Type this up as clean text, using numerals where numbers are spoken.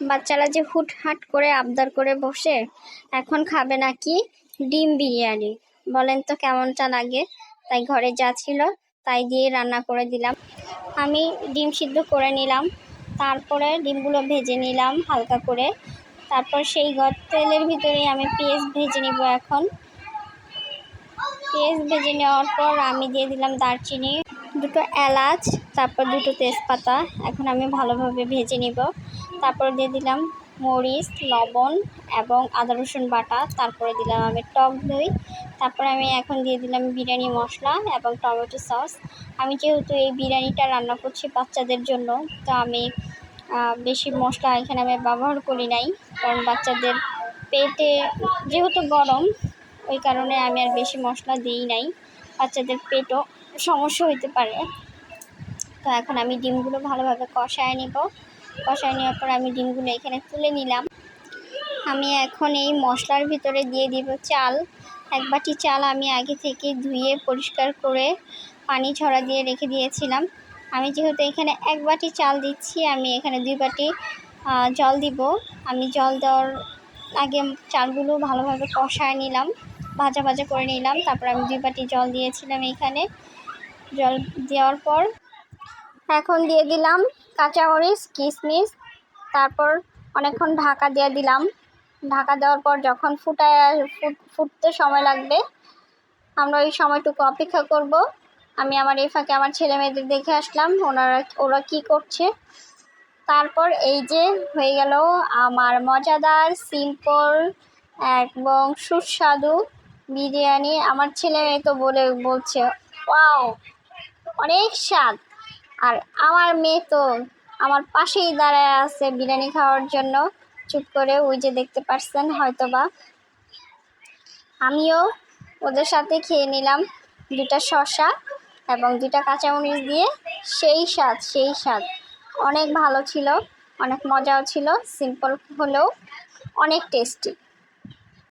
বাচ্চারা যে হুটহাট করে আবদার করে বসে এখন খাবে নাকি ডিম বিরিয়ানি। বলেন তো কেমনটা লাগে? তাই ঘরে যা ছিল তাই দিয়ে রান্না করে দিলাম। আমি ডিম সিদ্ধ করে নিলাম, তারপরে ডিমগুলো ভেজে নিলাম হালকা করে। তারপর সেই তেলের ভিতরে আমি পেঁয়াজ ভেজে নিব। এখন পেঁয়াজ ভেজে নেওয়ার পর আমি দিয়ে দিলাম দারচিনি, দুটো এলাচ, তারপর দুটো তেজপাতা। এখন আমি ভালোভাবে ভেজে নিব। তারপর দিয়ে দিলাম মরিচ, লবণ এবং আদা রসুন বাটা। তারপরে দিলাম আমি টক দই। তারপর আমি এখন দিয়ে দিলাম বিরিয়ানি মশলা এবং টমেটো সস। আমি যেহেতু এই বিরিয়ানিটা রান্না করছি বাচ্চাদের জন্য, তো আমি বেশি মশলা এখানে আমি ব্যবহার করি নাই, কারণ বাচ্চাদের পেটে যেহেতু গরম, ওই কারণে আমি আর বেশি মশলা দিই নাই। বাচ্চাদের পেটও সমস্যা হতে পারে। তো এখন আমি ডিমগুলো ভালোভাবে কষায় নিব। কষায় নেওয়ার পর আমি ডিমগুলো এখানে তুলে নিলাম। আমি এখন এই মশলার ভিতরে দিয়ে দিব চাল। 1 বাটি চাল আমি আগে থেকে ধুয়ে পরিষ্কার করে পানি ঝরা দিয়ে রেখে দিয়েছিলাম। আমি যেহেতু এখানে 1 বাটি চাল দিচ্ছি, আমি এখানে 2 বাটি জল দিব। আমি জল দেওয়ার আগে চালগুলো ভালোভাবে কষায় নিলাম, ভাজা ভাজা করে নিলাম। তারপর আমি 2 বাটি জল দিয়েছিলাম। এখানে জল দেওয়ার পর এখন দিয়ে দিলাম কাঁচামরিচ, কিশমিশ। তারপর অনেকক্ষণ ঢাকা দিয়ে দিলাম। ঢাকা দেওয়ার পর যখন ফুটতে সময় লাগবে, আমরা ওই সময়টুকু অপেক্ষা করব। আমি আমার এই ফাঁকে আমার ছেলে মেয়েদের দেখে আসলাম ওরা কি করছে। তারপর এই যে হয়ে গেল আমার মজাদার, সিম্পল এবং সুস্বাদু বিরিয়ানি। আমার ছেলে মেয়ে তো বলছে ওয়াও, অনেক স্বাদ। আর আমার মেয়ে তো আমার পাশেই দাঁড়ায় আছে বিরিয়ানি খাওয়ার জন্য চুপ করে, ওই যে দেখতে পাচ্ছেন হয়তোবা। আমিও ওদের সাথে খেয়ে নিলাম 2টা শসা এবং 2টা কাঁচামরিচ দিয়ে। সেই স্বাদ অনেক ভালো ছিল, অনেক মজাও ছিল। সিম্পল হলেও অনেক টেস্টি।